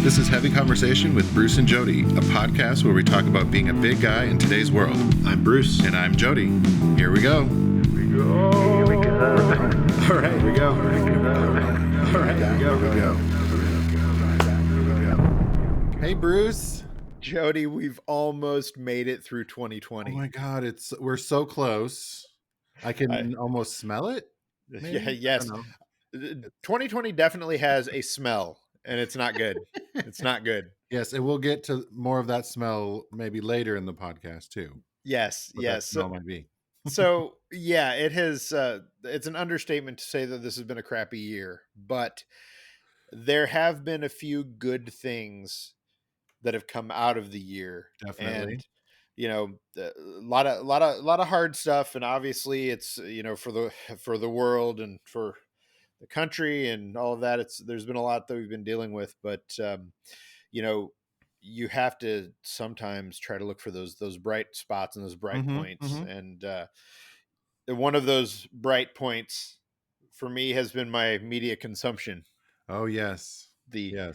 This is Heavy Conversation with Bruce and Jody, a podcast where we talk about being a big guy in today's world. I'm Bruce. And I'm Jody. Here we go. Here we go. All right, here we go. All right, here we go. Hey, Bruce. Jody, we've almost made it through 2020. Oh my God, we're so close. I can almost smell it. Maybe? Yeah, yes. 2020 definitely has a smell, and it's not good. It's not good. Yes, and we'll get to more of that smell maybe later in the podcast too. Yes, What yes. that smell might be. So yeah, it has. It's an understatement to say that this has been a crappy year, but there have been a few good things that have come out of the year. Definitely. And a lot of hard stuff, and obviously it's for the world and for the country and all of that. There's been a lot that we've been dealing with, but you have to sometimes try to look for those bright spots and those bright points. And one of those bright points for me has been my media consumption. Oh yes, the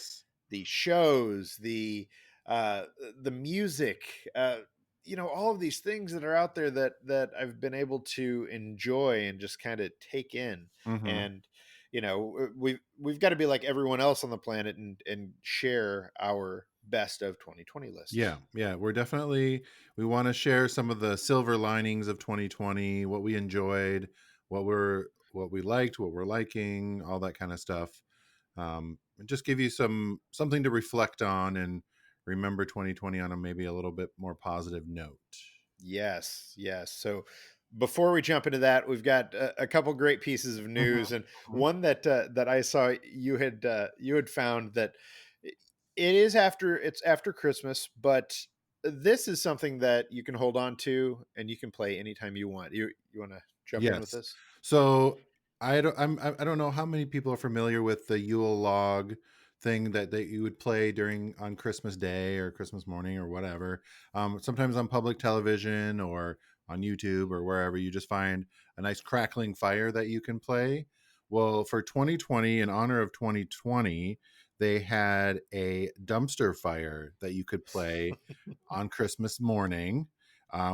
shows, the music, all of these things that are out there that I've been able to enjoy and just kind of take in. And we've got to be like everyone else on the planet and share our best of 2020 list. Yeah, we want to share some of the silver linings of 2020, what we enjoyed, what we liked, what we're liking, all that kind of stuff. And just give you something to reflect on and remember 2020 on maybe a little bit more positive note. Yes. So before we jump into that, we've got a couple great pieces of news, and one that I saw you had found that it's after Christmas, but this is something that you can hold on to and you can play anytime you want. You want to jump in with this? So I don't know how many people are familiar with the Yule log thing that you would play on Christmas Day or Christmas morning or whatever. Sometimes on public television or on YouTube or wherever, you just find a nice crackling fire that you can play. Well, for 2020, in honor of 2020, they had a dumpster fire that you could play on Christmas morning,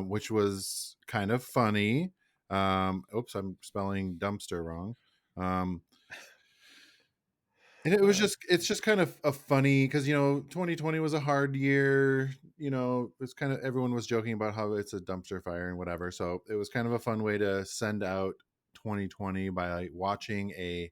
which was kind of funny. Oops, I'm spelling dumpster wrong. And it's just kind of a funny, because 2020 was a hard year. It's kind of, everyone was joking about how it's a dumpster fire and whatever. So it was kind of a fun way to send out 2020 by watching a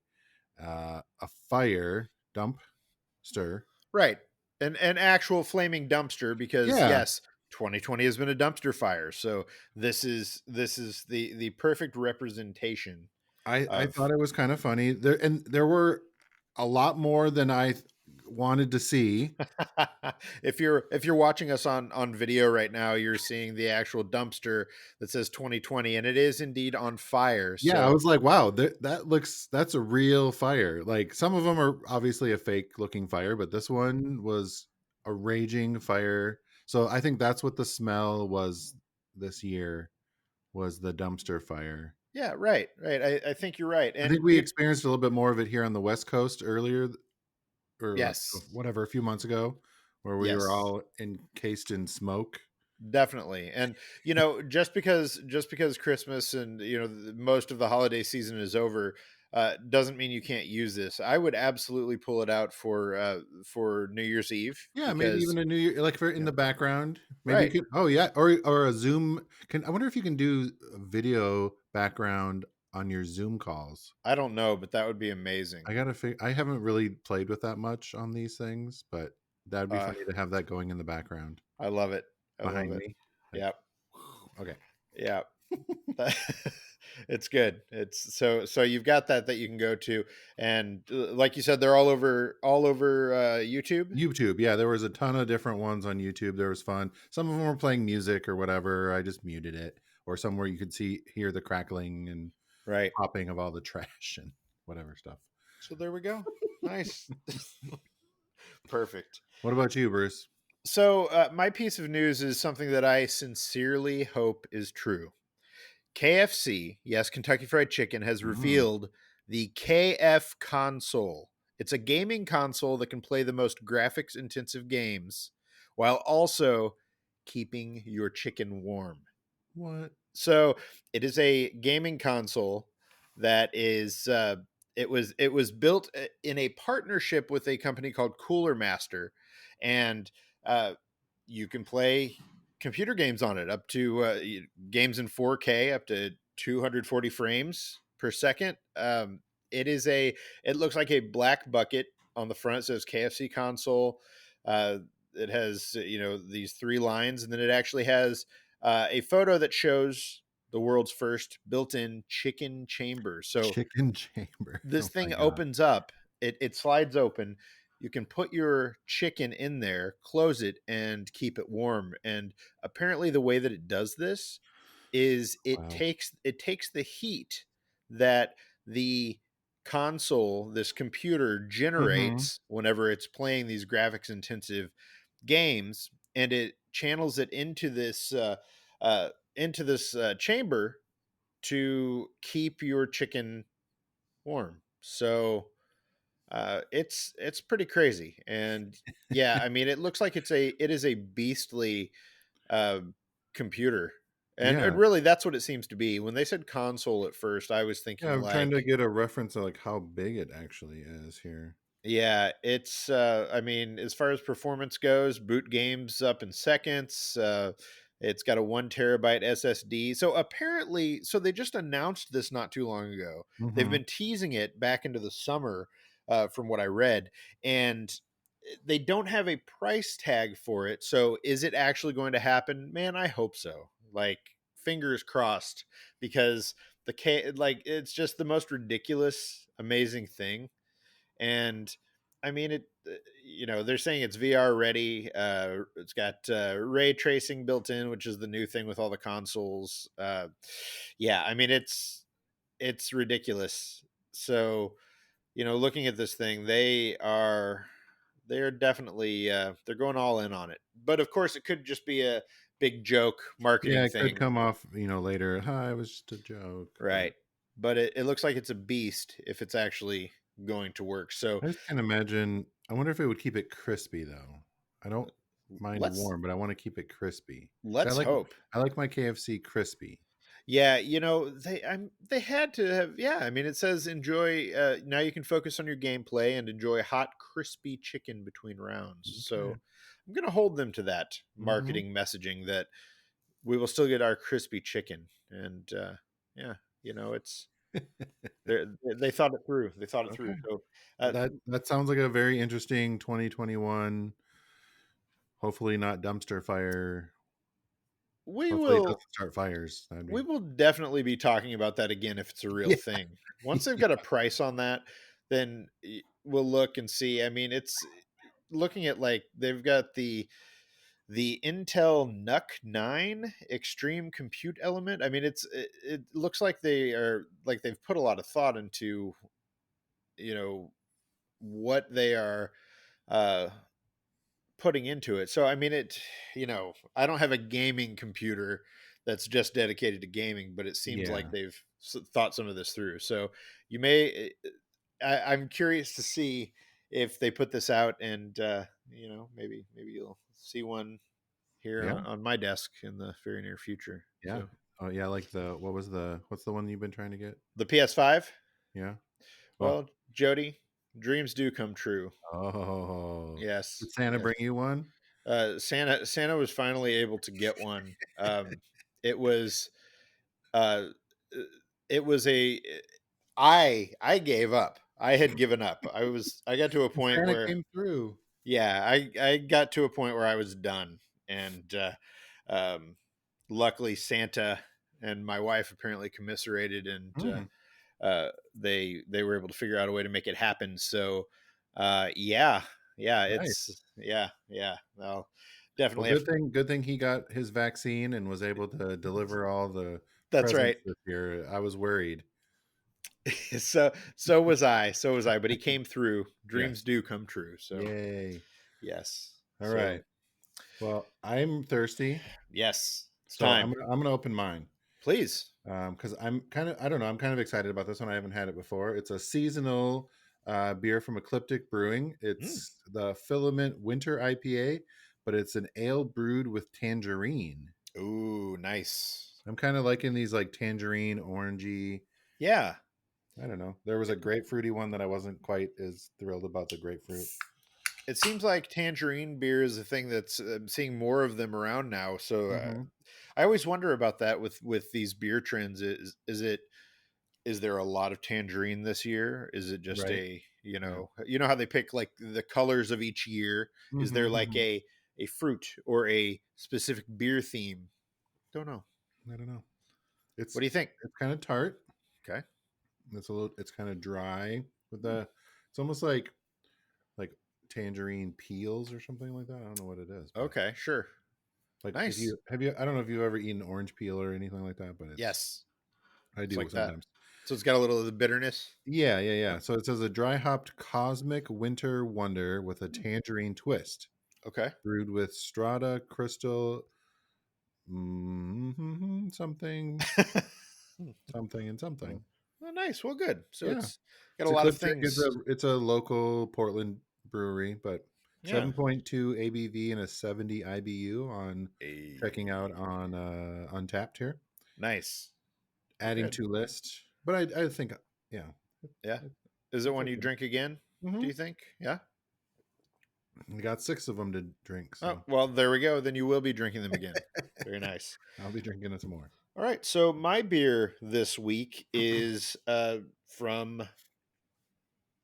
fire dumpster. Right. An actual flaming dumpster, because yes, 2020 has been a dumpster fire. So this is the perfect representation. I thought it was kind of funny there were a lot more than I wanted to see. If you're watching us on video right now, you're seeing the actual dumpster that says 2020, and it is indeed on fire. Yeah, I was like, wow, that's a real fire. Like, some of them are obviously a fake looking fire, but this one was a raging fire. So I think that's what the smell was this year, was the dumpster fire. Yeah, right. I think you're right. And I think we experienced a little bit more of it here on the West Coast earlier, or yes, whatever, a few months ago, where we were all encased in smoke. Definitely. And just because Christmas and most of the holiday season is over, doesn't mean you can't use this. I would absolutely pull it out for New Year's Eve. Yeah, maybe even a New Year, like in the background. Maybe right. you can, or a Zoom. I wonder if you can do a video background on your Zoom calls. I don't know, but that would be amazing. I haven't really played with that much on these things, but that'd be funny to have that going in the background. I love it. Behind me. Yep. Okay. Yeah. It's good. It's so you've got that you can go to, and like you said, they're all over YouTube. Yeah, there was a ton of different ones on YouTube. There was fun. Some of them were playing music or whatever. I just muted it, or somewhere you could hear the crackling and popping of all the trash and whatever stuff. So there we go. Nice. Perfect. What about you, Bruce? So my piece of news is something that I sincerely hope is true. KFC, yes, Kentucky Fried Chicken, has revealed the KF console. It's a gaming console that can play the most graphics intensive games while also keeping your chicken warm. What? So it is a gaming console that is it was built in a partnership with a company called Cooler Master, and uh, you can play computer games on it up to games in 4K up to 240 frames per second. It looks like a black bucket on the front. It says KFC console. Uh, it has these three lines, and then it actually has a photo that shows the world's first built-in chicken chamber. So Chicken chamber. this Oh my thing god. opens up, it slides open. You can put your chicken in there, close it, and keep it warm. And apparently, the way that it does this is Wow. it takes the heat that the console, this computer, Mhm. generates whenever it's playing these graphics intensive games, and it channels it into this chamber to keep your chicken warm. So it's pretty crazy, and yeah, I mean, it looks like it is a beastly uh, computer, and Yeah. really that's what it seems to be. When they said console at first, I was Yeah, thinking I'm trying to like, get a reference of, like, how big it actually is here. yeah, it's I mean, as far as performance goes, boot games up in seconds. It's got a 1 terabyte SSD. So apparently, so they just announced this not too long ago. They've Mhm. been teasing it back into the summer, from what I read, and they don't have a price tag for it. So is it actually going to happen? Man, I hope so. Like, fingers crossed, because like, it's just the most ridiculous, amazing thing. And I mean, they're saying it's VR ready. It's got ray tracing built in, which is the new thing with all the consoles. Yeah, I mean, it's ridiculous. So, looking at this thing, they're definitely they're going all in on it. But of course, it could just be a big joke Yeah, marketing it could thing. come off, later, "Hi, it was just a joke," but Right. But it looks like it's a beast if it's actually going to work. So I just can't imagine. I wonder if it would keep it crispy, though. I don't mind let's warm, but I wanna keep it crispy. See, let's hope. I like my KFC crispy. Yeah, they had to have, yeah, I mean, it says enjoy, now you can focus on your gameplay and enjoy hot crispy chicken between rounds. Okay. So I'm going to hold them to that Mhm. marketing messaging that we will still get our crispy chicken. And yeah, it's they thought it through. They thought it through. Okay. So uh, That sounds like a very interesting 2021, hopefully not dumpster fire. we Hopefully it will doesn't start fires. That'd we be will definitely be talking about that again if it's a real Yeah. thing. Once they've got a price on that, then we'll look and see. I mean, it's looking at, like, they've got the Intel NUC 9 Extreme Compute Element. I mean, it looks like they've put a lot of thought into you know what they are uh putting into it. So I mean, I don't have a gaming computer that's just dedicated to gaming, but it seems like Yeah. they've thought some of this through. So you may I'm curious to see if they put this out, and maybe you'll see one here Yeah. on my desk in the very near future. Yeah. So Oh, yeah, like what's the one you've been trying to get? the PS5. Yeah. Oh. Well, Jody, dreams do come true. Oh. Yes, Did Santa yes. bring you one? Santa was finally able to get one. It was uh, uh, it was a I gave up. I had given up. I got to a point Santa where, came through. yeah, I got to a point where I was done, and um, luckily Santa and my wife apparently commiserated, and Mm, they were able to figure out a way to make it happen. So yeah, yeah, nice. I'll Well, definitely have. good thing he got his vaccine and was able to deliver all the That's right. presents this year. I was worried. So was I. So was I. But he came through. Dreams Yes. do come true. So Yay. yes. All So right. Well, I'm thirsty, yes, it's so time. I'm gonna open mine. Please. Because I'm kind of I don't know, I'm kind of excited about this one. I haven't had it before. It's a seasonal beer from Ecliptic Brewing. Mm. It's the Filament Winter IPA, but it's an ale brewed with tangerine. Ooh, nice. I'm kind of liking these like tangerine, orangey. Yeah. I don't know. There was a grapefruity one that I wasn't quite as thrilled about the grapefruit. It seems like tangerine beer is a thing that's I'm seeing more of them around now. So Hmm. I always wonder about that with these beer trends. Is there a lot of tangerine this year? Is it just Right. a Yeah. you know how they pick like the colors of each year? Is there like Hmm. a fruit or a specific beer theme? Don't know. I don't know. What It's do you think? it's kind of tart. Okay. It's a little. It's kind of dry with the. It's almost like tangerine peels or something like that. I don't know what it is, but Okay, sure. like if Nice. you have you, I don't know if you've ever eaten orange peel or anything like that, but it's Yes. I It's do like that. sometimes. So it's got a little of the bitterness. Yeah, yeah, yeah. Yep. So it says a dry hopped cosmic winter wonder with a Mm. tangerine twist, Okay. brewed with strata crystal, something, something, and something. Oh, oh, nice. Well, good. So Yeah, it's got a it's lot of Ecliptic. things. It's a local Portland brewery, but Yeah. 7.2 ABV and a 70 IBU on checking out A on Untapped here. nice. Well, Adding good. to list, but I think yeah, Yeah. it, Is it it's one you okay. drink again? Do Hmm. you think? Yeah. We got six of them to drink, Oh, so well, there we go. Then you will be drinking them again. Very nice. I'll be drinking it some more. All right. So my beer this week is from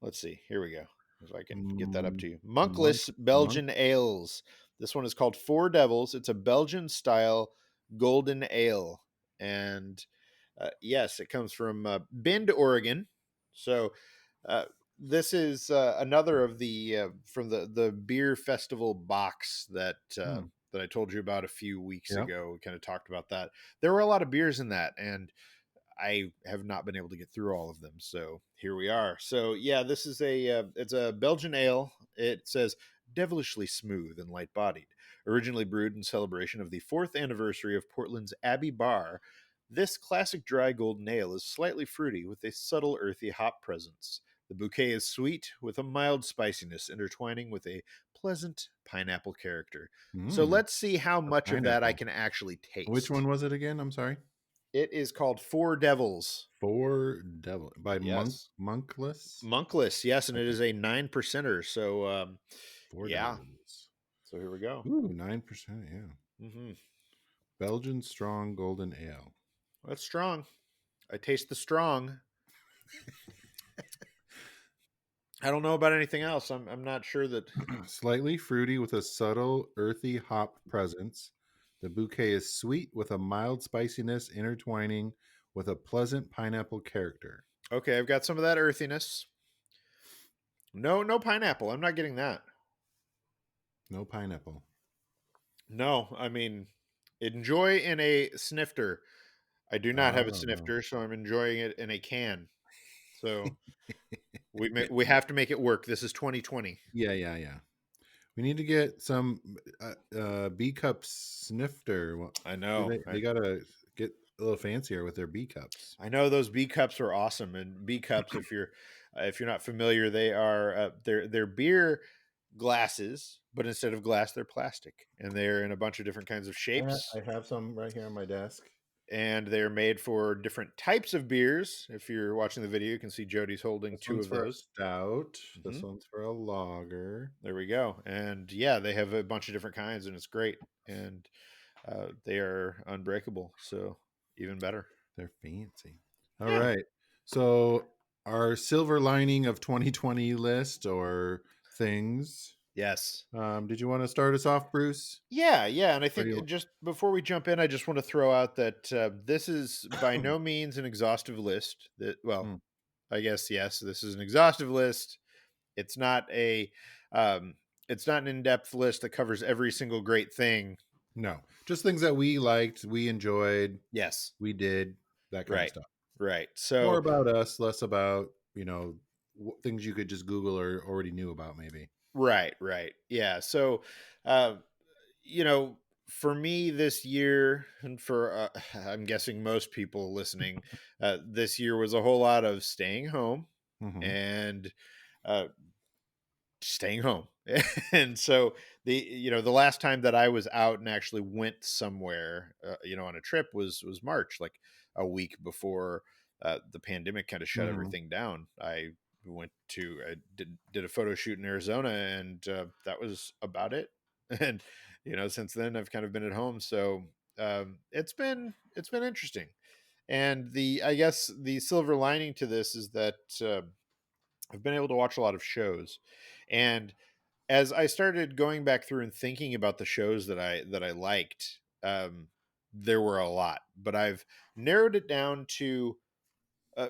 let's see. Here we go. If I can get that up Mm, to you. monk, Monkless monk. Belgian Ales. This one is called Four Devils. It's a Belgian style golden ale. And yes, it comes from Bend, Oregon. So uh, this is another of the from the beer festival box Mm, that I told you about a few weeks yeah. ago. We kind of talked about that. There were a lot of beers in that, and I have not been able to get through all of them. So here we are. So yeah, this is it's a Belgian ale. It says devilishly smooth and light bodied. Originally brewed in celebration of the fourth anniversary of Portland's Abbey Bar, this classic dry golden ale is slightly fruity with a subtle earthy hop presence. The bouquet is sweet with a mild spiciness intertwining with a pleasant pineapple character. So Mm, let's see how a much of that I pineapple. can actually Which taste. one was it again? I'm sorry. It is called Four Devils. Four Devil by Yes. Monkless. Monkless, yes, and it Okay, is a 9 percenter. So, Four yeah. Devils. So here we go. Ooh, 9%. Yeah, Hmm. Belgian strong golden ale. That's strong. I taste the strong. I don't know about anything else. I'm not sure that. Slightly fruity with a subtle earthy hop presence. The bouquet is sweet with a mild spiciness intertwining with a pleasant pineapple character. Okay, I've got some of that earthiness. No, no pineapple. I'm not getting that. No pineapple. No, I mean, enjoy in a snifter. I do not have a Oh no. snifter, so I'm enjoying it in a can. So we have to make it work. This is 2020. Yeah, yeah, yeah. We need to get some B cup snifter. Well, I do know. they gotta get a little fancier with their B cups. I know those B cups are awesome, and B cups, if you're not familiar, they are they're beer glasses, but instead of glass, they're plastic, and they're in a bunch of different kinds of I shapes, have some right here on my desk. and they're made for different types of beers. If you're watching the video, you can see Jody's holding This two one's of for a those. stout. Hmm. This one's for a lager. There we go, and yeah, they have a bunch of different kinds, and it's great, and they are unbreakable, so even better. They're fancy. All Yeah. right. So our silver lining of 2020 list or things. Yes. Did you want to start us off, Bruce? Yeah, yeah, and I Or do think you? just before we jump in, I just want to throw out that this is by no means an exhaustive list. That well, Mm, I guess yes, this is an exhaustive list. It's not a, um, it's not an in-depth list that covers every single great thing. no, just things that we liked, we enjoyed, Yes, we did, that kind of right, stuff. right. More So about us, less about things you could just Google or already knew about, maybe. right, right, yeah. So, uh, you know, for me this year, and for I'm guessing most people listening, this year was a whole lot of staying home Hmm. and uh, staying home. And so the last time that I was out and actually went somewhere, on a trip was March, like a week before the pandemic kind of shut Hmm. everything down. I did a photo shoot in Arizona, and that was about it. And since then I've kind of been at home, so it's been interesting. And the I guess the silver lining to this is that I've been able to watch a lot of shows. And as I started going back through and thinking about the shows that I liked, there were a lot, but I've narrowed it down to uh,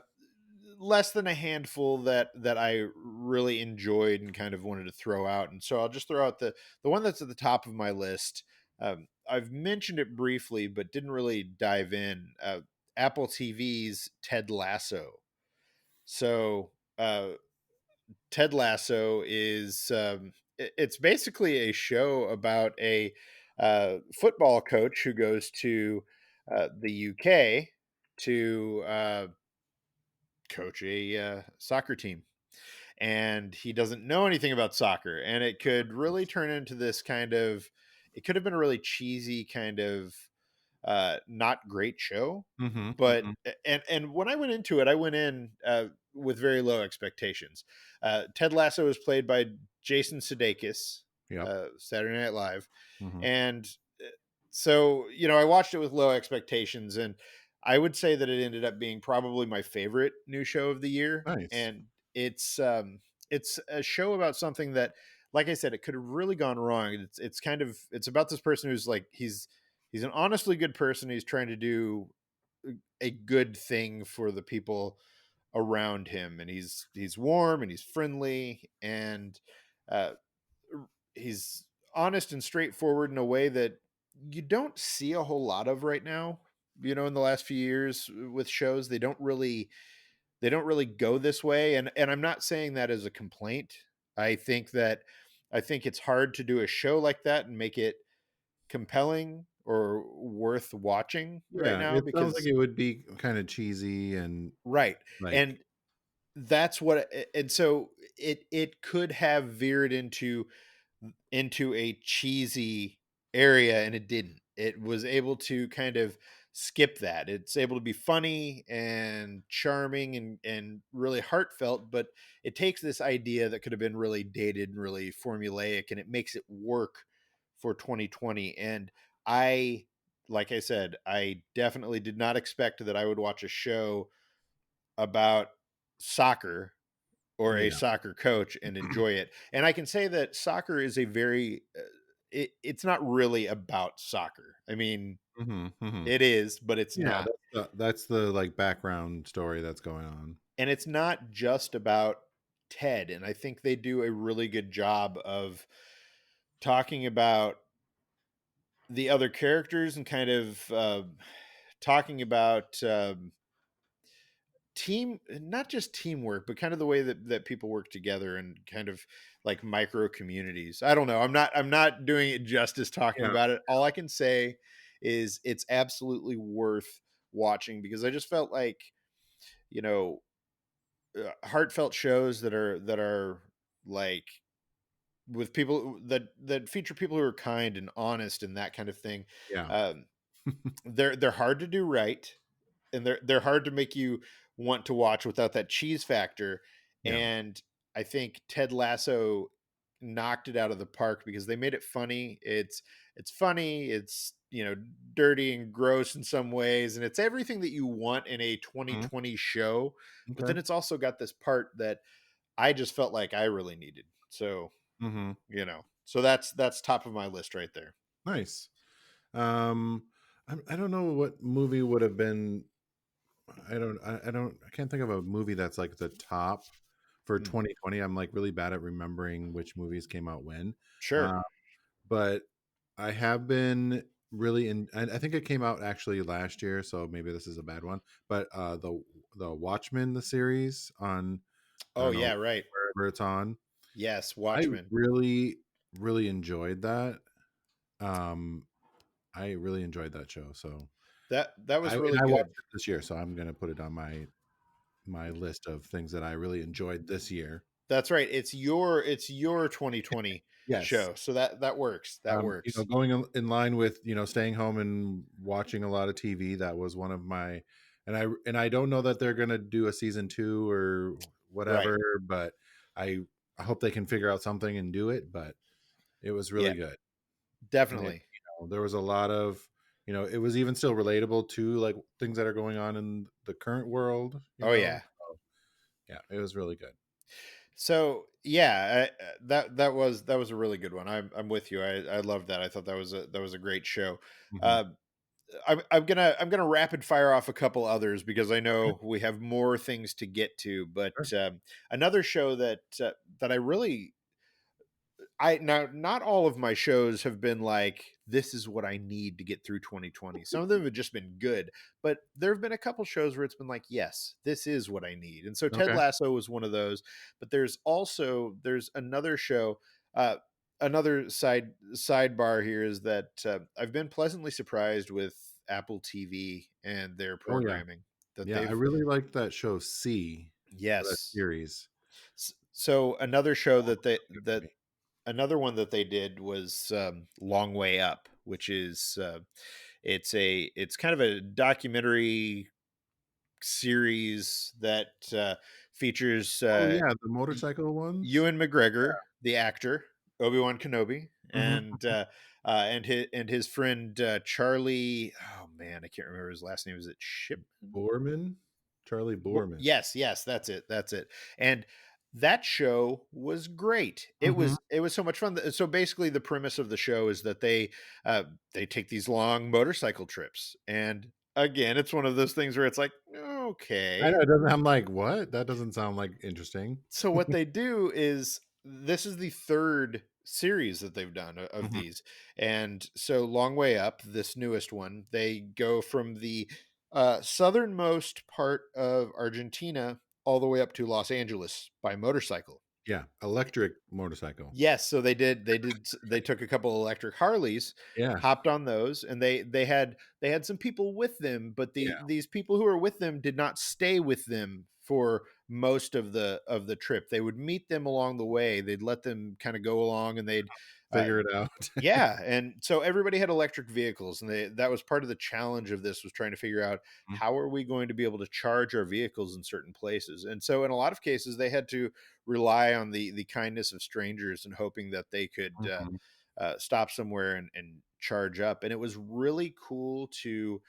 less than a handful that I really enjoyed and kind of wanted to throw out. And so I'll just throw out the one that's at the top of my list. I've mentioned it briefly, but didn't really dive in. Apple TV's Ted Lasso. So Ted Lasso is it's basically a show about a football coach who goes to the UK to coach a soccer team, and he doesn't know anything about soccer, and it could really turn into this kind of it could have been a really cheesy kind of not great show. Hmm. But Hmm. and when I went into it, I went in with very low expectations. Ted Lasso is played by Jason Sudeikis, Yep. Saturday Night Live, Hmm. and so I watched it with low expectations, and I would say that it ended up being probably my favorite new show of the year. Nice. And it's a show about something that, like I said, it could have really gone wrong. It's about this person who's like he's an honestly good person. He's trying to do a good thing for the people around him, and he's warm and he's friendly, and uh, he's honest and straightforward in a way that you don't see a whole lot of right now. In the last few years with shows, they don't really go this way, and I'm not saying that as a complaint. I think it's hard to do a show like that and make it compelling or worth watching right Yeah, now, it sounds like because it would be kind of cheesy and right. like, And that's what and so it could have veered into a cheesy area, and it didn't. It was able to kind of skip that. It's able to be funny and charming and really heartfelt, but it takes this idea that could have been really dated and really formulaic, and it makes it work for 2020. And I like I said, I definitely did not expect that I would watch a show about soccer or a yeah. soccer coach and enjoy it. And I can say that soccer is a very it's not really about soccer. I mean, Hmm. Hmm. it is, but it's Yeah, not. that's the like background story that's going on. And it's not just about Ted. And I think they do a really good job of talking about the other characters and kind of talking about team, not just teamwork, but kind of the way that people work together and kind of like micro communities. I don't know, I'm not doing it justice talking Yeah. about it. All I can say is it's absolutely worth watching, because I just felt like, you know heartfelt shows that are like with people that feature people who are kind and honest and that kind of thing. Yeah. um they're hard to do right, and they're hard to make you want to watch without that cheese factor. Yeah. And I think Ted Lasso knocked it out of the park, because they made it funny. It's funny, it's dirty and gross in some ways, and it's everything that you want in a Mhm. 2020 show. But Okay. then it's also got this part that I just felt like I really needed. So, Mhm. so that's top of my list right there. Nice. Um, I don't know what movie would have been. I can't think of a movie that's like the top for Hmm. 2020. I'm like really bad at remembering which movies came out when. Sure. Uh, but I have been really in. I think it came out actually last year, so maybe this is a bad one. But the Watchmen, the series on, I Oh don't know, yeah, right. wherever it's on. Yes, I Watchmen. really enjoyed that. Um, I really enjoyed that show. So That was really I good. watched it this year, so I'm gonna put it on my list of things that I really enjoyed this year. That's right. It's your 2020 Yes. show. So that works. That works. Going in line with, staying home and watching a lot of TV, that was one of my, and I don't know that they're gonna do a season 2 or Right. whatever, but I I hope they can figure out something and do it, but it was Yeah, really good. And definitely. there was a lot of, it was even still relatable to, like, things that are going on in the current world, Oh yeah. so, yeah, it was really good. So yeah, that was a really good one. I'm with you. I loved that. I thought that was a great show. Mhm. Uh, I'm gonna rapid fire off a couple others because I Okay, know we have more things to get to. But sure. another show that I really I now not all of my shows have been like this is what I need to get through 2020. Some of them have just been good, but there have been a couple shows where it's been like, yes, this is what I need. And so Ted Okay. Lasso was one of those. But there's another show. Another sidebar here is that I've been pleasantly surprised with Apple TV and their Oh, yeah. programming that Yeah, I they've really liked that show C, that yes. series. So another show That that was they really good for that me. another one that they did was Long Way Up, which is it's kind of a documentary series that features Oh, yeah, the motorcycle ones? Ewan McGregor, the actor Obi-Wan Kenobi, Mhm. and his friend Charlie. Oh man, I can't remember his last name. Is it Shipman? Borman? Charlie Borman. Yes, yes, that's it. And that show was great. It Mhm. was it was so much fun. So basically, the premise of the show is that they take these long motorcycle trips, and again, it's one of those things where it's like, I know, okay, it doesn't, I'm like, "What? That doesn't sound, like, interesting." so what they do is this is the third series that they've done of Mhm. these, and so Long Way Up, this newest one, they go from the southernmost part of Argentina all the way up to Los Angeles by motorcycle. Yeah, electric motorcycle. Yes, so they took a couple electric Harleys, Yeah, hopped on those, and they had some people with them, but yeah, these people who were with them did not stay with them for most of the trip. They would meet them along the way. They'd let them kind of go along, and they'd uh, figure it out. yeah, and so everybody had electric vehicles, and that was part of the challenge of this was trying to figure out Mhm, how are we going to be able to charge our vehicles in certain places. And so in a lot of cases they had to rely on the kindness of strangers and hoping that they could mhm, stop somewhere and charge up. And it was really cool to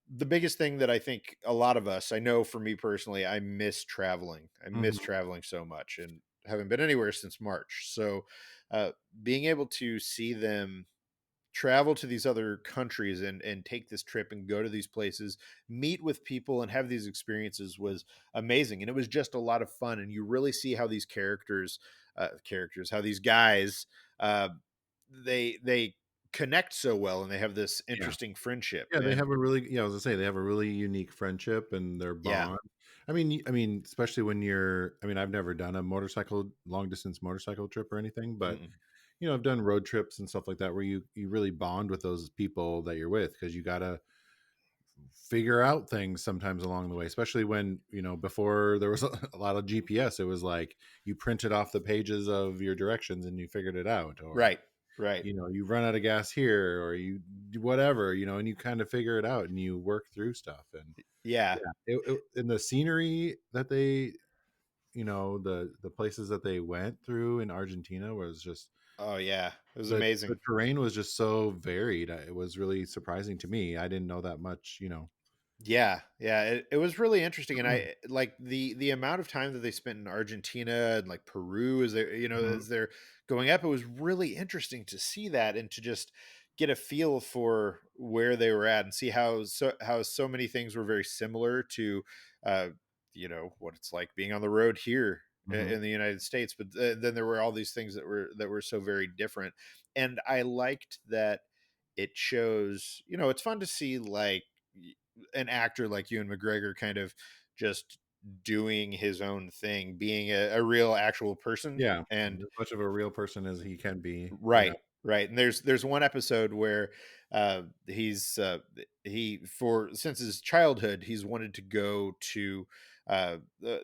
the biggest thing that I think a lot of us, I know for me personally, I miss traveling. I miss mhm, traveling so much and haven't been anywhere since March. So uh, being able to see them travel to these other countries and take this trip and go to these places, meet with people and have these experiences was amazing. And it was just a lot of fun. And you really see how these how these guys, uh, they connect so well and they have this yeah. interesting friendship. Yeah, they And have a really, I was gonna say, they have a really unique friendship and their yeah, bond. Especially when I've never done a long distance motorcycle trip or anything, but, mm-mm, I've done road trips and stuff like that where you really bond with those people that you're with because you gotta figure out things sometimes along the way, especially when, before there was a lot of GPS, it was like you printed off the pages of your directions and you figured it out, or, right, right, you run out of gas here, or you do whatever, and you kind of figure it out and you work through stuff. And yeah, yeah, and the scenery that the places that they went through in Argentina was just, oh yeah, it was the amazing. terrain was just so varied. It was really surprising to me. I didn't know that much. Yeah, yeah, it was really interesting, and I like the amount of time that they spent in Argentina and like Peru as Mhm. as they're going up. It was really interesting to see that and to just get a feel for where they were at and see how so many things were very similar to uh what it's like being on the road here Mhm. in the United States. But then there were all these things that were so very different, and I liked that it shows. It's fun to see like an actor like Ewan McGregor kind of just doing his own thing, being a real actual person. Yeah, And as much of a real person as he can be. right, right. And there's one episode where he for since his childhood he's wanted to go to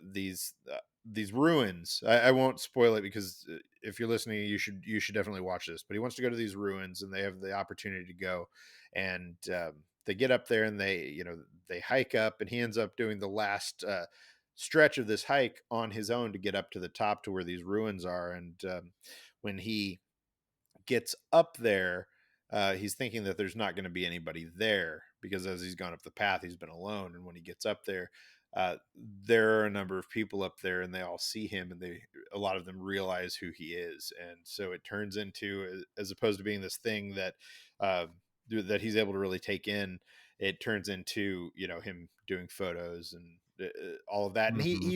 these these ruins. I won't spoil it because if you're listening, you should definitely watch this. But he wants to go to these ruins, and they have the opportunity to go, and they get up there, and they hike up, and he ends up doing the last stretch of this hike on his own to get up to the top to where these ruins are. And when he gets up there, he's thinking that there's not going to be anybody there because as he's gone up the path, he's been alone. And when he gets up there, there are a number of people up there, and they all see him, and a lot of them realize who he is, and so it turns into, as opposed to being this thing uh, that he's able to really take in, it turns into him doing photos and all of that. And Mhm.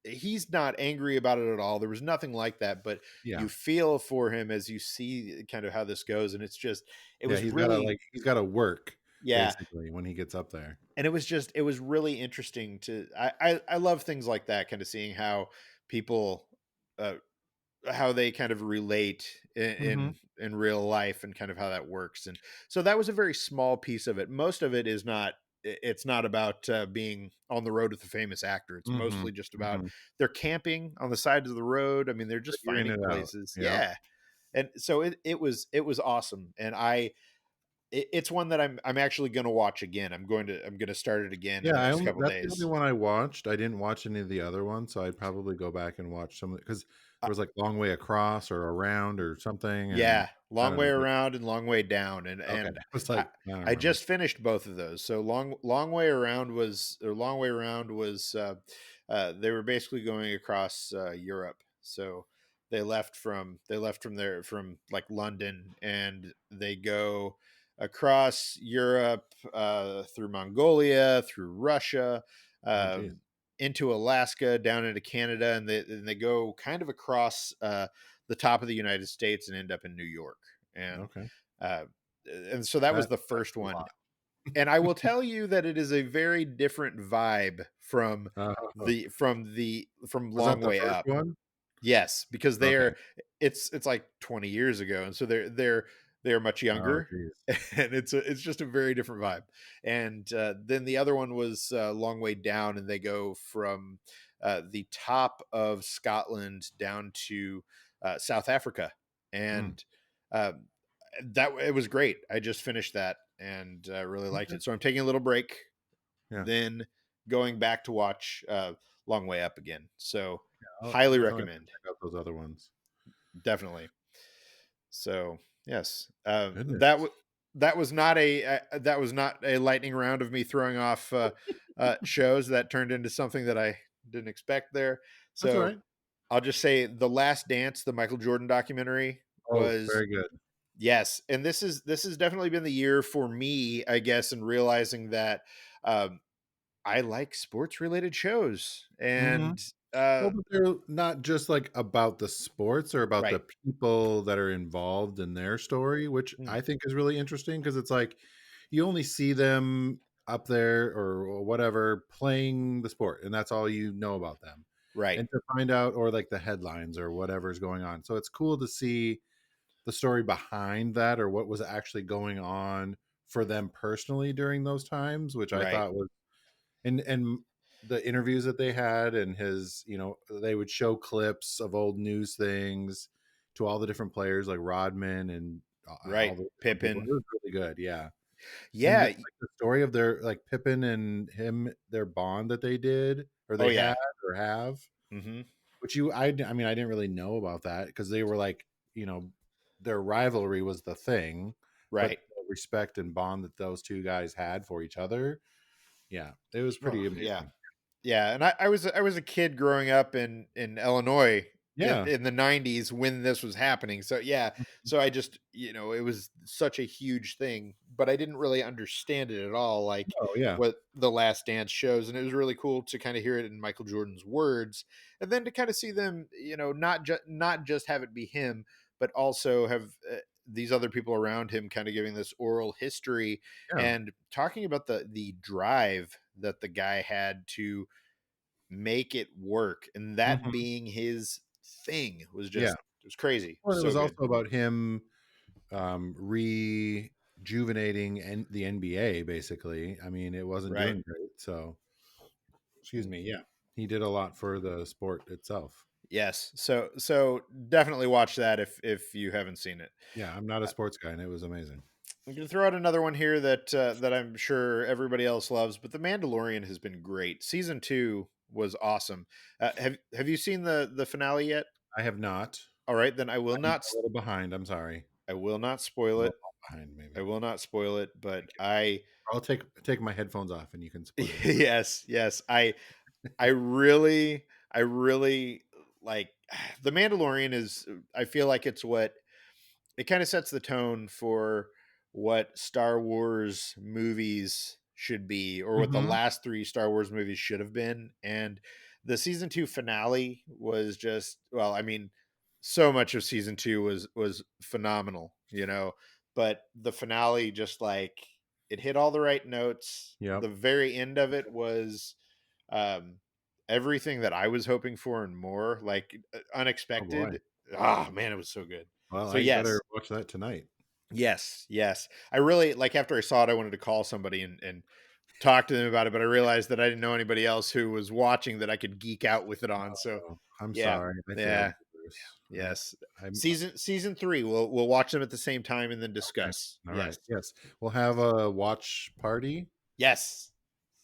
he's not angry about it at all. There was nothing like that, but Yeah. you feel for him as you see kind of how this goes, and it Yeah, was really, he's gotta work yeah. basically when he gets up there. And it was really interesting to I love things like that, kind of seeing how people uh how they kind of relate Mhm. in real life, and kind of how that works. And so that was a very small piece of it. Most of it is not, it's not about being on the road with a famous actor. It's Mhm. mostly just about Mhm. they're camping on the sides of the road. I mean, they're just Figuring finding it out. places. Yep. Yeah. And so it was awesome. And it's one that I'm actually going to watch again. I'm going to start it again in Yeah, the I next only couple that's the only days. one I watched. I didn't watch any of the other ones, so I'd probably go back and watch some of because there was, like, Long Way Across or Around or something, and Yeah, I long don't way know. around and long way down, and Okay. and I was I like, I don't I remember. just finished both of those. So long way around was, or long way around was, they were basically going across Europe. So they left from there, from like London, and they go across Europe, through Mongolia, through Russia, Oh, geez. um, into Alaska, down into Canada, and they go kind of across the top of the United States and end up in New York. And Okay. uh, and so that was the That's first a one. lot. And I will tell you that it is a very different vibe from Oh, from was that Long the Way first Up. one? Yes, because Okay. it's like 20 years ago, and so they're much Oh, younger, geez. and it's just a very different vibe. And then the other one was Long Way Down, and they go from the top of Scotland down to South Africa, Mm, and uh, that it was great. I just finished that and really liked okay. it. So I'm taking a little break, Yeah. then going back to watch Long Way Up again. So I'll highly definitely have to recommend, check out those other ones. definitely. So yes, Goodness. that was not a lightning round of me throwing off shows. That turned into something that I didn't expect there. That's So alright. I'll just say, The Last Dance, the Michael Jordan documentary, Oh, was, very good. yes. And this has definitely been the year for me, I guess, in realizing that um, I like sports related shows. Mhm. And Well, but they're not just, like, about the sports or about the right. people that are involved in their story, which Mm, I think is really interesting because it's like, you only see them up there or whatever playing the sport, and that's all you know about them. right. And to find out or, like, the headlines or whatever's going on. So it's cool to see the story behind that or what was actually going on for them personally during those times, which I Right. thought was and the interviews that they had and his, they would show clips of old news things to all the different players like Rodman and all Right. the different people. It Pippin. was really good, yeah. And Yeah. like the story of their like Pippen and him, their bond that they did or Oh they had yeah. or have, Hmm. which I mean I didn't really know about that because they were like, you know, their rivalry was the thing, but Right. the respect and bond that those two guys had for each other, yeah, it was Oh pretty yeah. amazing. Yeah, and I was a kid growing up in Illinois Yeah. in the '90s when this was happening. So yeah, so I just, it was such a huge thing, but I didn't really understand it at all, like Oh, yeah. what The Last Dance shows. And it was really cool to kind of hear it in Michael Jordan's words, and then to kind of see them, not just have it be him, but also have these other people around him kind of giving this oral history Yeah. and talking about the drive that the guy had to make it work, and that Mhm. being his thing was Yeah. just, it was crazy, Well, it so was good. also about him, rejuvenating the NBA, basically. I mean, it wasn't Right. doing great, so excuse me, yeah. He did a lot for the sport itself. Yes. So definitely watch that if you haven't seen it. Yeah, I'm not a Uh, sports guy, and it was amazing. I'm gonna throw out another one here that I'm sure everybody else loves, but The Mandalorian has been great. Season 2 was awesome. Have you seen the finale yet? I have not. All right, then I'm a little behind. I'm sorry. I will not A spoil little it. behind, maybe. I will not spoil it, but Thank you. I I'll take my headphones off, and you can spoil it. yes, yes. I really like The Mandalorian is I feel like it's what it kind of sets the tone for what Star Wars movies should be, or what the Mhm. last three Star Wars movies should have been. And the season two finale was just, well, I mean, so much of season two was phenomenal, you know. But the finale just like it hit all the right notes. Yep. The very end of it was um everything that I was hoping for and more, like Oh, boy. unexpected. Ah, man, it was so good. Well, So I better yes, watch that tonight. yes, yes. I really like after I saw it, I wanted to call somebody and talk to them about it, but I realized that I didn't know anybody else who was watching that I could geek out with it on. So Oh, I'm yeah, sorry. I failed yeah, you, Bruce. yes. I'm Season three, we'll watch them at the same time and then okay. discuss. All right. Yes, Yes. We'll have a watch party yes,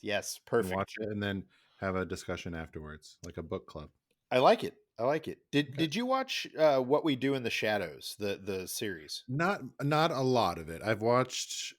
yes. and watch Perfect. it and then have a discussion afterwards, like a book club. I like it. I like it. Did Okay. Did you watch What We Do in the Shadows, the series? Not a lot of it. I've watched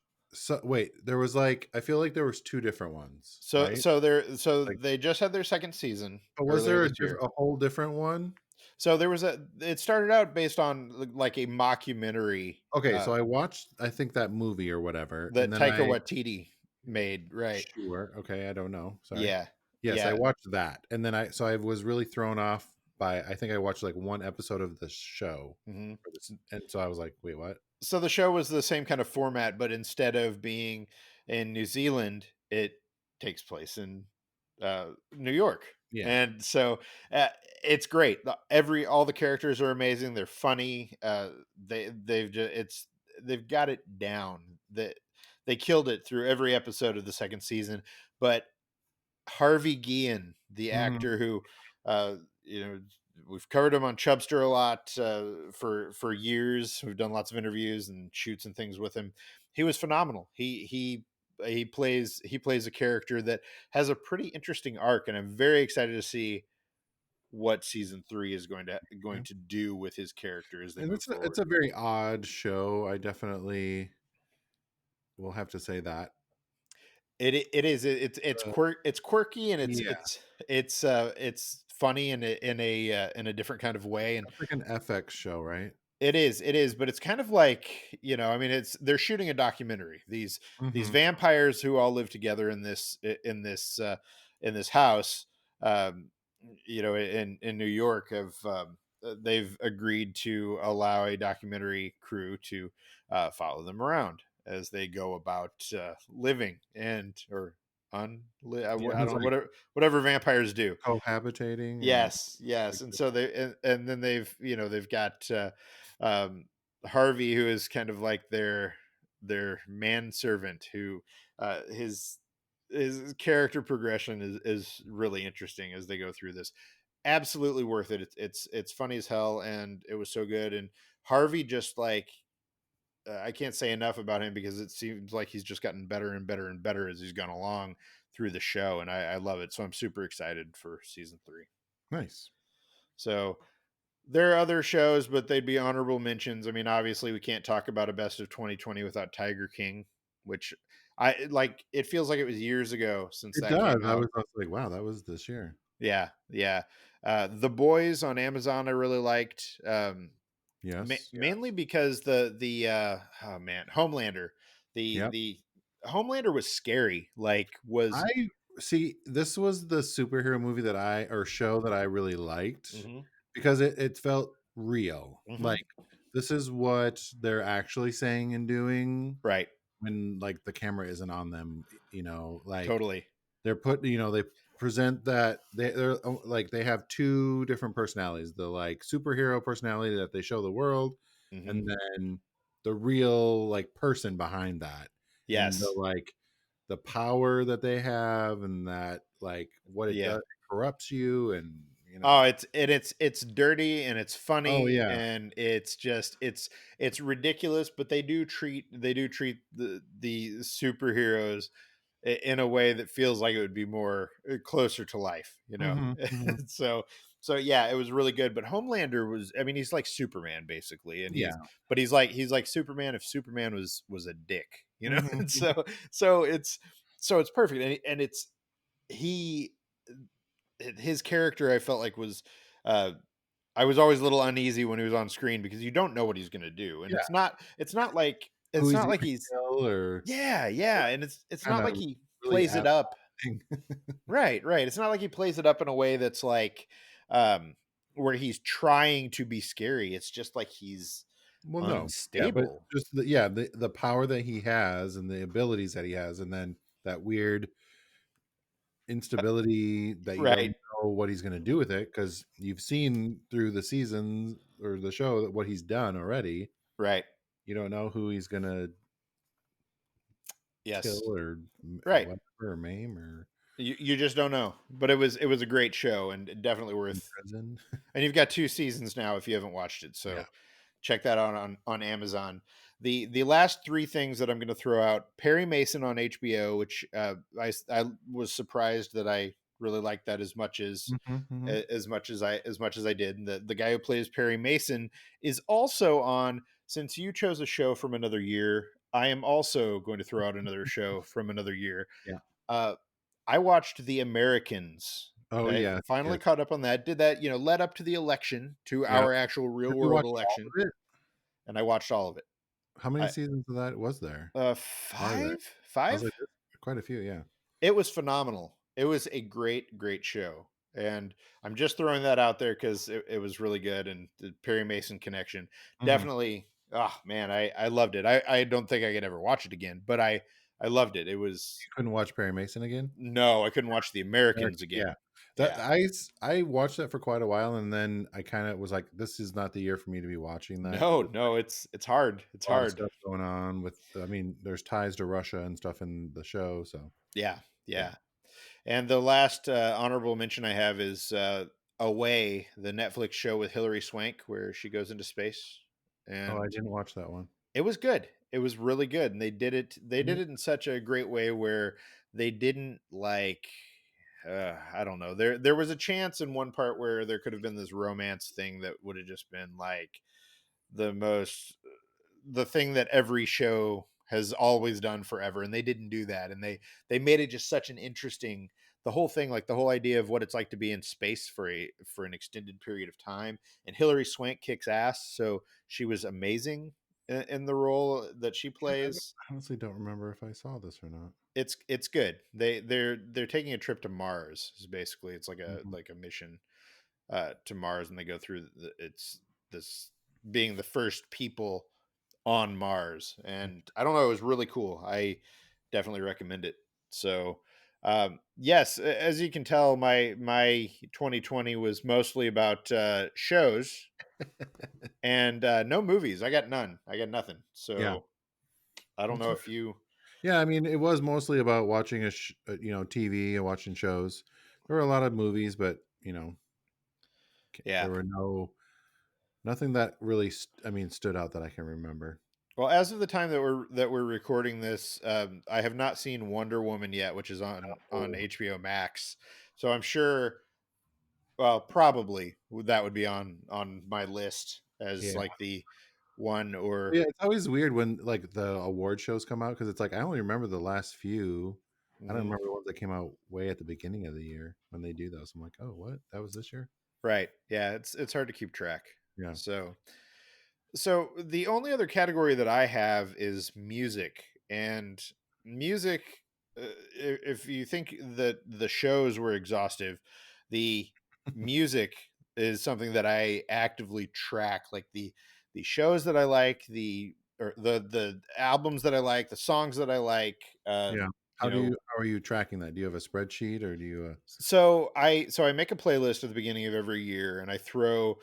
wait, there was like I feel like there was two different ones, So right? so there so Like they just had their second season but was earlier there this year. a whole different one? So there was a it started out based on like a mockumentary Okay, so I watched I think that movie or whatever, and that then Taika I Waititi made, right? sure, okay, I don't know, sorry. Yeah. Yes, I Yeah. watched that, and then I was really thrown off by I think I watched, like, 1 episode of the show Mhm. for this and so I was like, "Wait, what?" So the show was the same kind of format, but instead of being in New Zealand, it takes place in New York. Yeah. And so it's great. Every all the characters are amazing. They're funny. They've just they've got it down. They killed it through every episode of the second season. But Harvey Guillen, the Mhm. actor who, you know, we've covered him on Chubster a lot for years. We've done lots of interviews and shoots and things with him. He was phenomenal. He plays a character that has a pretty interesting arc, and I'm very excited to see what season three is going Okay. to do with his character as they And move it's forward. a very odd show, I definitely will have to say that. It is Uh, it's quirky and yeah, it's funny in a different kind of way, and it's like an FX show, right? it is, but it's kind of like, you know, I mean, it's they're shooting a documentary. These Mhm. vampires who all live together in this house, um, you know, in New York have they've agreed to allow a documentary crew to follow them around as they go about living and or Yeah, I it don't was know like whatever vampires do. cohabitating and Yes, yes, like and so and then they've got um, Harvey, who is kind of like their manservant, who his character progression is really interesting as they go through this. Absolutely worth it. It's funny as hell, and it was so good. And Harvey just like I can't say enough about him because it seems like he's just gotten better and better and better as he's gone along through the show, and I love it. So I'm super excited for season three. nice. So there are other shows, but they'd be honorable mentions. I mean, obviously, we can't talk about a best of 2020 without Tiger King, which I like. It feels like it was years ago since It that does. came out. I was like, "Wow, that was this year." Yeah, yeah. The Boys on Amazon, I really liked, Yes, mainly yes. because the oh man, Homelander, Yep. the Homelander was scary. Like was I see, this was the superhero movie that I or show that I really liked hmm because it felt real. hmm Like, this is what they're actually saying and doing right, when, like, the camera isn't on them, like, totally. they present that like, they have 2 different personalities, the, like, superhero personality that they show the world, hmm and then the real, like, person behind that, and Yes, the power that they have and that, like, what it yeah. does corrupts you, and Oh, it's dirty and it's Oh funny yeah. and it's just it's ridiculous, but they do treat the superheroes in a way that feels like it would be more closer to life, you know. Hmm, hmm. so so yeah, it was really good. But Homelander was, I mean, he's like Superman basically, and Yeah. he's like Superman if Superman was a dick, you know. Hmm, And hmm. so it's perfect, and it's he his character I felt like was uh I was always a little uneasy when he was on screen because you don't know what he's going to do, and Yeah. it's not like Who it's he's not gonna like he's kill, or yeah, and it's kind not of like he really plays it up. appetizing. Right. It's not like he plays it up in a way that's like um where he's trying to be scary. It's just like he's Well, no. Yeah, but unstable. just the power that he has and the abilities that he has, and then that weird instability that you don't Right. know what he's gonna do with it, because you've seen through the seasons or the show that what he's done already. Right. You don't know who he's gonna kill Yes. or Right. whatever, or maim, or You just don't know. But it was a great show and definitely worth. imprison. And you've got 2 seasons now if you haven't watched it, Yeah. so check that out on Amazon. The last 3 things that I'm gonna throw out: Perry Mason on HBO, which, I was surprised that I really liked that as much as Mhm, mhm. as much as I did. And the guy who plays Perry Mason is also on. Since you chose a show from another year, I am also going to throw out another show from another year. Yeah. Uh, I watched The Americans. Oh, I yeah, finally yes. caught up on that. Did that, led up to the election, to Yeah. our actual real Have you world watched all election, of it? and I watched all of it. How many I seasons of that was there? Are there? 5? I was 5? like, there's quite a few, yeah. It was phenomenal. It was a great, great show. And I'm just throwing that out there because it was really good. And the Perry Mason connection Mhm. definitely. Oh man, I loved it. I don't think I could ever watch it again, but I loved it. It was. You couldn't watch Perry Mason again? No, I couldn't watch The Americans American, yeah. again. That Yeah. I watched that for quite a while, and then I kinda was like, "This is not the year for me to be watching that." No, With no, it's hard. It's a lot of hard. stuff going on with, I mean, there's ties to Russia and stuff in the show, so Yeah, yeah. yeah. And the last honorable mention I have is Away, the Netflix show with Hilary Swank, where she goes into space, Oh, I and didn't watch that one. it was good. It was really good, and They Mhm. did it in such a great way where they didn't like. I don't know. There was a chance in one part where there could have been this romance thing that would have just been like the most the thing that every show has always done forever, and they didn't do that. And they made it just such an interesting, the whole thing, like the whole idea of what it's like to be in space for an extended period of time. And Hilary Swank kicks ass, so she was amazing in the role that she Yeah, plays. I honestly don't remember if I saw this or not. It's good. They're taking a trip to Mars, is basically. It's Mhm. like a mission to Mars, and they go through it's this being the first people on Mars. And I don't know, it was really cool. I definitely recommend it. So, yes, as you can tell, my 2020 was mostly about shows and no movies. I got none. I got nothing. Yeah. So I don't That's know right. if you. Yeah, I mean, it was mostly about watching TV and watching shows. There were a lot of movies, but, Yeah. there were nothing that really I mean, stood out that I can remember. Well, as of the time that we're recording this, I have not seen Wonder Woman yet, which is on Oh, HBO Max. So I'm sure. Well, probably that would be on my list as yeah. like the one or. Yeah, it's always weird when, like, the award shows come out, because it's like, I only remember the last few. I don't Mhm. remember the ones that came out way at the beginning of the year when they do those. I'm like, "Oh, what? That was this year?" Right. Yeah, it's hard to keep track. Yeah. So the only other category that I have is music. And music, if you think that the shows were exhaustive, the music is something that I actively track, like the shows that I like, the albums that I like, the songs that I like, Yeah. you know. How are you tracking that? Do you have a spreadsheet, or do you, So I make a playlist at the beginning of every year, and I throw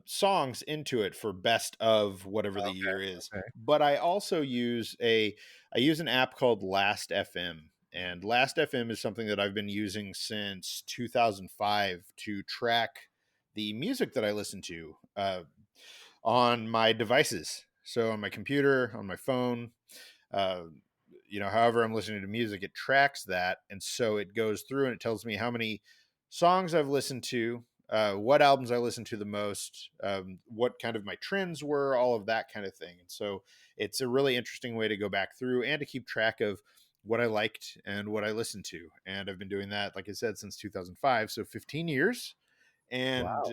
songs into it for best of whatever the Okay, year is. okay. But I also use an app called Last FM, And Last FM is something that I've been using since 2005 to track the music that I listen to on my devices. So on my computer, on my phone, uh, however I'm listening to music, it tracks that, and so it goes through and it tells me how many songs I've listened to, what albums I listened to the most, what kind of my trends were, all of that kind of thing. And so it's a really interesting way to go back through and to keep track of what I liked and what I listened to. And I've been doing that, like I said, since 2005, so 15 years. And Wow.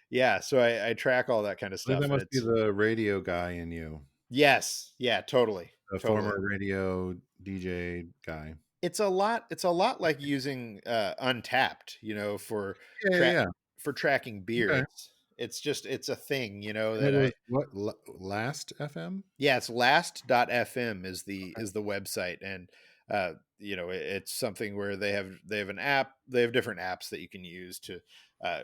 yeah, so I track all that kind of I think stuff, that and must be the radio guy in you, yes, yeah, totally, the former totally. radio DJ guy. It's a lot like using Untapped, for Yeah, yeah, track yeah. for tracking beer. Okay. It's a thing, And it that was I what, Last FM? yeah, it's last.fm is the Okay. website. And it's something where they have an app, they have different apps that you can use uh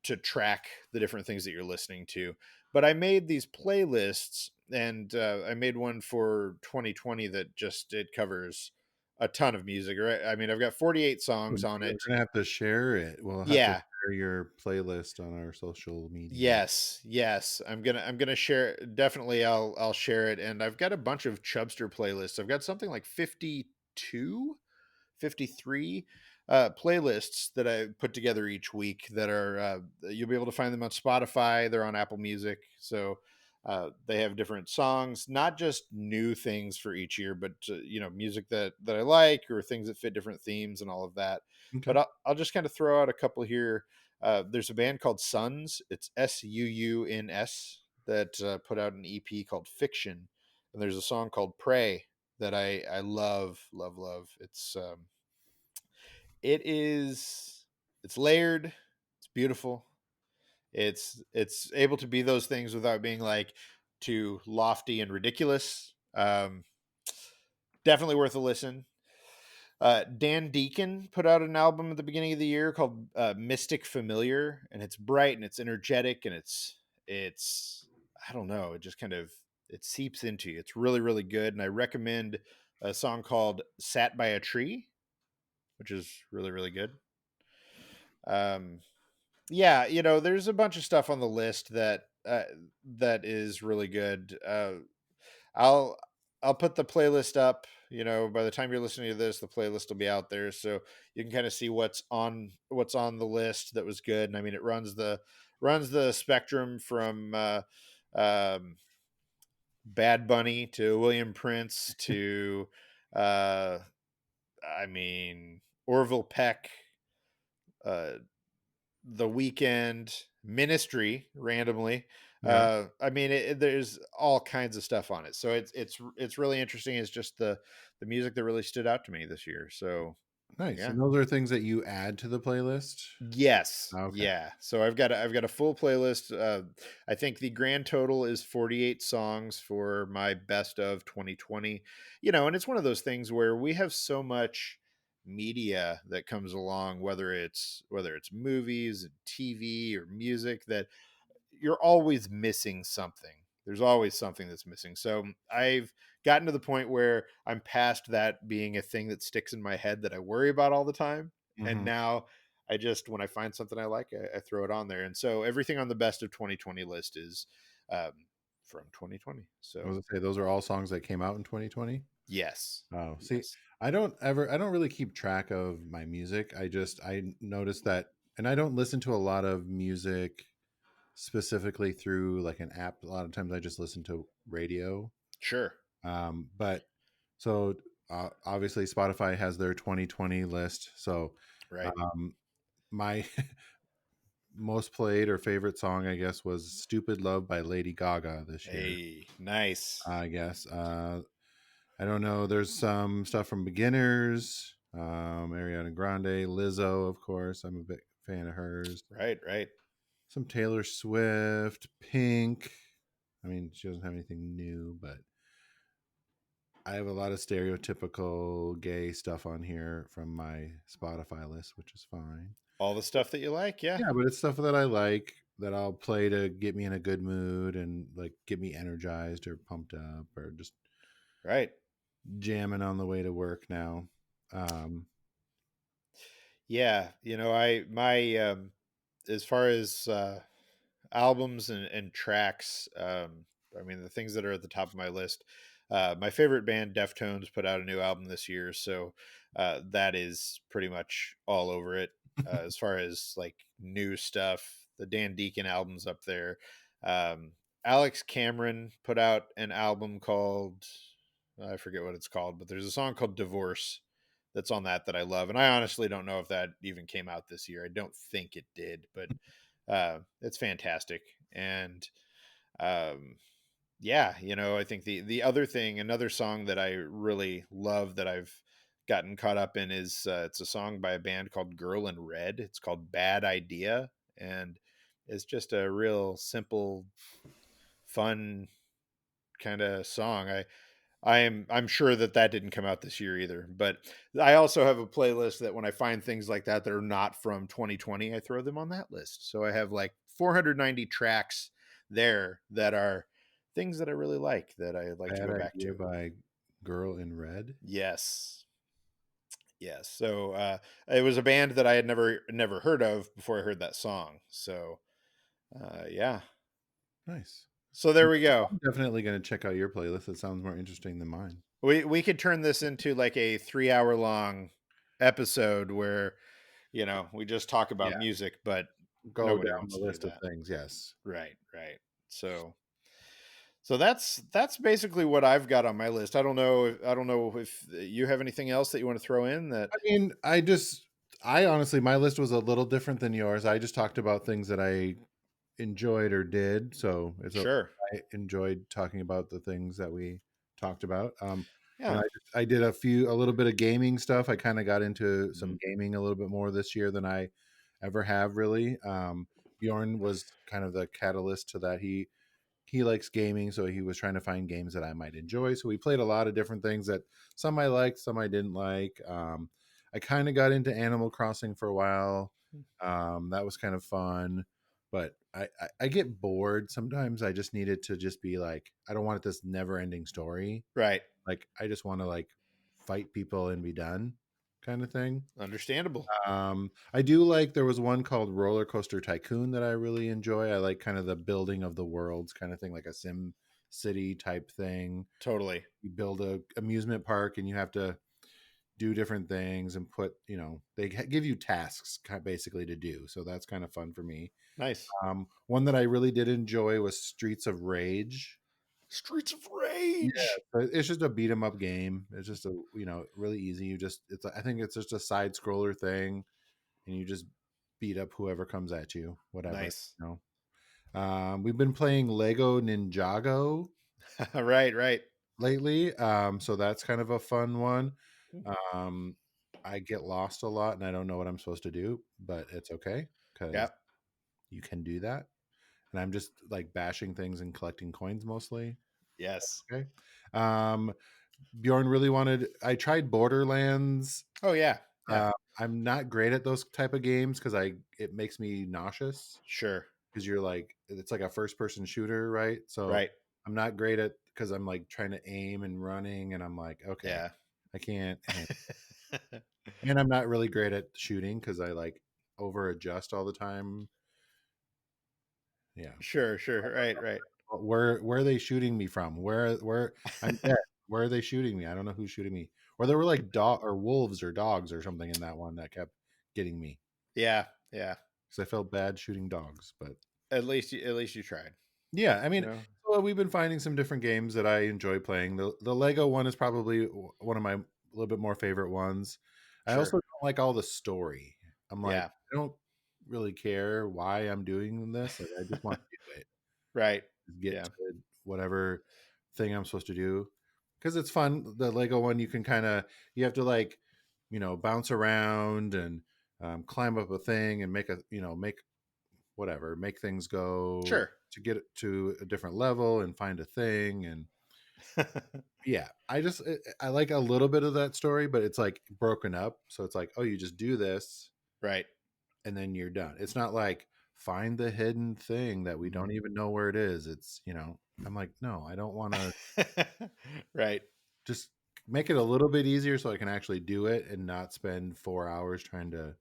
to track the different things that you're listening to. But I made these playlists, and I made one for 2020 that just it covers a ton of music. Right? I mean, I've got 48 songs on We're it. gonna have to share it. We'll have to Yeah. share your playlist on our social media. Yes. Yes. I'm gonna share. Definitely, I'll share it. And I've got a bunch of Chubster playlists. I've got something like 52 53 playlists that I put together each week that are you'll be able to find them on Spotify. They're on Apple Music. So they have different songs, not just new things for each year, but music that I like, or things that fit different themes and all of that. Okay. But I'll just kind of throw out a couple here. There's a band called Suns. It's Suuns that put out an EP called Fiction, and there's a song called Pray that I love, love, love. It's layered, it's beautiful, it's able to be those things without being like too lofty and ridiculous. Definitely worth a listen. Dan Deacon put out an album at the beginning of the year called Mystic Familiar, and it's bright and it's energetic and it's I don't know, it just kind of it seeps into you. It's really, really good, and I recommend a song called Sat by a Tree, which is really, really good. Um, yeah, there's a bunch of stuff on the list that is really good. I'll I'll put the playlist up. By the time you're listening to this, the playlist will be out there, so you can kind of see what's on the list that was good. And I mean, it runs the spectrum from um, Bad Bunny to William Prince to uh, I mean Orville Peck, uh, The Weekend, Ministry, randomly. Yeah. I mean, there's all kinds of stuff on it, so it's really interesting. It's just the music that really stood out to me this year. So Nice. yeah. And those are things that you add to the playlist? Yes. Okay. Yeah. So I've got a full playlist. I think the grand total is 48 songs for my best of 2020. And it's one of those things where we have so much media that comes along, whether it's movies, TV, or music, that you're always missing something. There's always something that's missing. So I've gotten to the point where I'm past that being a thing that sticks in my head that I worry about all the time. And Mhm. now when I find something I like, I throw it on there. And so everything on the best of 2020 list is um, from 2020. I So was gonna say those are all songs that came out in 2020? yes, Oh, see, yes, I don't really keep track of my music. I noticed that, and I don't listen to a lot of music specifically through like an app. A lot of times I just listen to radio. sure, But so obviously Spotify has their 2020 list. So right. um, my most played or favorite song, I guess, was "Stupid Love" by Lady Gaga this year. Hey, nice. I guess I don't know. There's some stuff from Beginners, Ariana Grande, Lizzo, of course. I'm a big fan of hers. Right, right. Some Taylor Swift, Pink. I mean, she doesn't have anything new, but I have a lot of stereotypical gay stuff on here from my Spotify list, which is fine. All the stuff that you like, yeah. Yeah, but it's stuff that I like that I'll play to get me in a good mood and like get me energized or pumped up or just Right. jamming on the way to work now. Um, Yeah, I my as far as albums and tracks, I mean the things that are at the top of my list. My favorite band, Deftones, put out a new album this year, so that is pretty much all over it. As far as like new stuff, the Dan Deacon album's up there. Um, Alex Cameron put out an album called, I forget what it's called, but there's a song called Divorce that's on that I love. And I honestly don't know if that even came out this year. I don't think it did, but it's fantastic. And um, yeah, I think the other thing, another song that I really love that I've gotten caught up in is it's a song by a band called Girl in Red. It's called Bad Idea, and it's just a real simple, fun kind of song. I'm sure that that didn't come out this year either, but I also have a playlist that when I find things like that that are not from 2020, I throw them on that list. So I have like 490 tracks there that are things that I really like that I like to Bad go back Idea to. by Girl in Red. Yes. Yes. So it was a band that I had never heard of before I heard that song. So yeah. Nice. So there we go. I'm definitely going to check out your playlist. It sounds more interesting than mine. We could turn this into like a 3 hour long episode where we just talk Yeah. about music, but Go nobody down wants the to do list of that. things. Yes. Right, right. So that's basically what I've got on my list. I don't know if you have anything else that you want to throw in that. I mean, I honestly, my list was a little different than yours. I just talked about things that I enjoyed or did. So Sure. I enjoyed talking about the things that we talked about. And Yeah. I did a little bit of gaming stuff. I kind of got into some Mhm. gaming a little bit more this year than I ever have really. Bjorn was kind of the catalyst to that. He likes gaming, so he was trying to find games that I might enjoy. So we played a lot of different things that some I liked, some I didn't like. I kind of got into Animal Crossing for a while. That was kind of fun, but I get bored sometimes. I just need it to just be like I don't want this never-ending story. Right. Like I just want to like fight people and be done, kind of thing. Understandable. I do like there was one called Roller Coaster Tycoon that I really enjoy. I like kind of the building of the worlds kind of thing, like a Sim City type thing. Totally. You build a amusement park and you have to do different things and put, they give you tasks basically to do. So that's kind of fun for me. Nice. One that I really did enjoy was Streets of Rage. Streets of Yeah, Rage. so it's just a beat 'em up game. It's just a, really easy. I think it's just a side scroller thing and you just beat up whoever comes at you, whatever. Nice. We've been playing Lego Ninjago Right, right. lately, so that's kind of a fun one. Um, I get lost a lot and I don't know what I'm supposed to do, but it's okay because Yeah. you can do that. And I'm just like bashing things and collecting coins mostly. Yes. Okay. Um, Bjorn really wanted. I tried Borderlands. Oh yeah. Yeah. Uh, I'm not great at those type of games because it makes me nauseous. Sure. Because you're like it's like a first person shooter, right? So Right. I'm not great at because I'm like trying to aim and running, and I'm like, okay, Yeah. I can't. And I'm not really great at shooting because I like over adjust all the time. Yeah, Sure, sure. Right, right. where are they shooting me from? Where I'm dead. Where are they shooting me? I don't know who's shooting me. Or there were like dog or wolves or dogs or something in that one that kept getting me Yeah, yeah. because I felt bad shooting dogs, but At least you tried. yeah, I You mean, know? well, we've been finding some different games that I enjoy playing. The Lego one is probably one of my little bit more favorite ones. I also Sure. don't like all the story. I'm like, Yeah. I don't really care why I'm doing this. Like, I just want to do it, Right. just get Yeah. to whatever thing I'm supposed to do because it's fun. The Lego one, you can kind of you have to like, bounce around and climb up a thing and make whatever, make things go Sure. to get it to a different level and find a thing. And yeah, I like a little bit of that story, but it's like broken up. So it's like, oh, you just do this Right. and then you're done. It's not like find the hidden thing that we don't Mhm. even know where it is. I'm like, no, I don't want to Right. just make it a little bit easier so I can actually do it and not spend 4 hours trying to.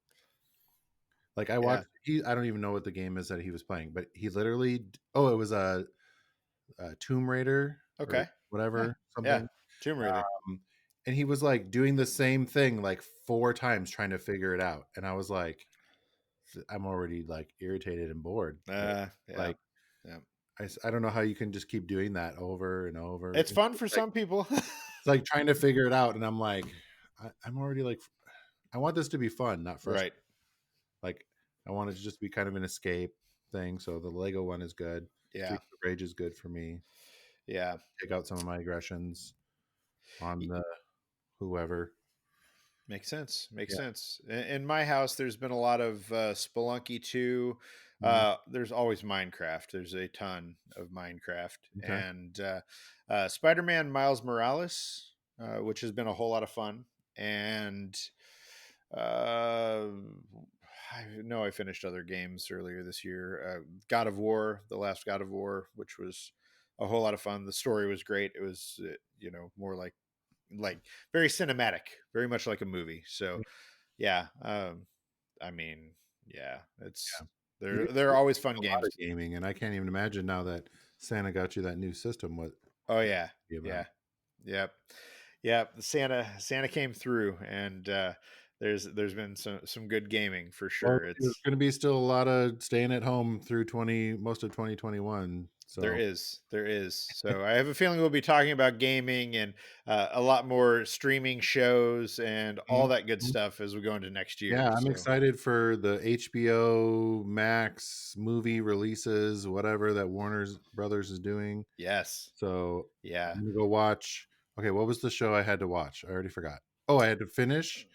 Like I Yeah. watched, I don't even know what the game is that he was playing, but he literally, oh, it was a Tomb Raider or Okay. Yeah. whatever Yeah. something, Tomb Raider. and he was like doing the same thing like 4 times trying to figure it out, and I was like, I'm already like irritated and bored. Yeah. Like Yeah. I don't know how you can just keep doing that over and over. It's fun for some people. It's like trying to figure it out, and I'm like, I'm already like, I want this to be fun, not frustrating. Right. Like I want it to just be kind of an escape thing. So the Lego one is good. Yeah. Streets of Rage is good for me. Yeah. Take out some of my aggressions on the whoever. Makes sense. Makes Yeah. sense. In my house, there's been a lot of Spelunky 2. Mhm. There's always Minecraft. There's a ton of Minecraft. Okay. And Spider Man Miles Morales, which has been a whole lot of fun. And uh, I know I finished other games earlier this year. God of War, the last God of War, which was a whole lot of fun. The story was great. It was, more like very cinematic, very much like a movie. So yeah, I mean, yeah, it's Yeah. You they're always fun a lot games. of gaming, and I can't even imagine now that Santa got you that new system. What Oh yeah, be about? yeah, yep, yep. Santa came through, and there's been some good gaming for Well, sure. there's It's going to be still a lot of staying at home through most of 2021. So there is. So I have a feeling we'll be talking about gaming and a lot more streaming shows and all mhm. that good stuff as we go into next year. Yeah, I'm So excited for the HBO Max movie releases, whatever that Warner's Brothers is doing. yes, So yeah, I'm gonna go watch. Okay, what was the show I had to watch? I already forgot. Oh, I had to finish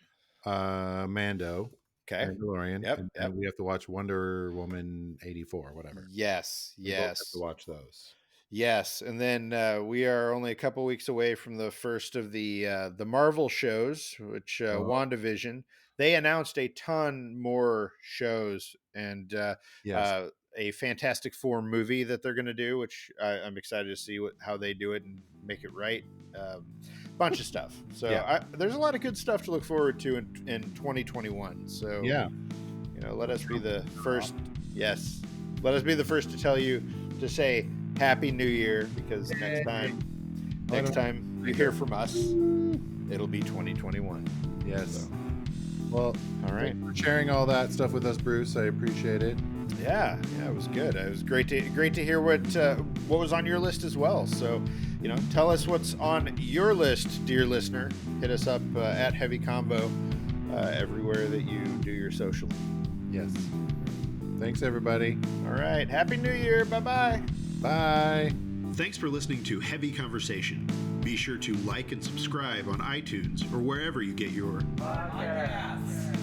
okay, Mandalorian, yep, and yep. then we have to watch Wonder Woman 84, whatever. Yes, We both have to yes, watch those. yes, and then we are only a couple weeks away from the first of the Marvel shows, which Oh, WandaVision. They announced a ton more shows and yes. uh, a Fantastic Four movie that they're going to do, which I'm excited to see how they do it and make it right. Bunch of stuff. So Yeah. there's a lot of good stuff to look forward to in 2021. So Yeah. let us be the first. Awesome. Yes, let us be the first to tell you to say Happy New Year, because next Yay. time Oh, I next don't time you think hear from us, it'll be 2021. Yes. So, Well, all right. thanks for sharing all that stuff with us, Bruce. I appreciate it. Yeah, it was good. It was great to hear what was on your list as well. So, tell us what's on your list, dear listener. Hit us up at Heavy Combo everywhere that you do your social. Yes. Thanks, everybody. All right. Happy New Year. Bye-bye. Bye. Thanks for listening to Heavy Conversation. Be sure to like and subscribe on iTunes or wherever you get your Podcasts.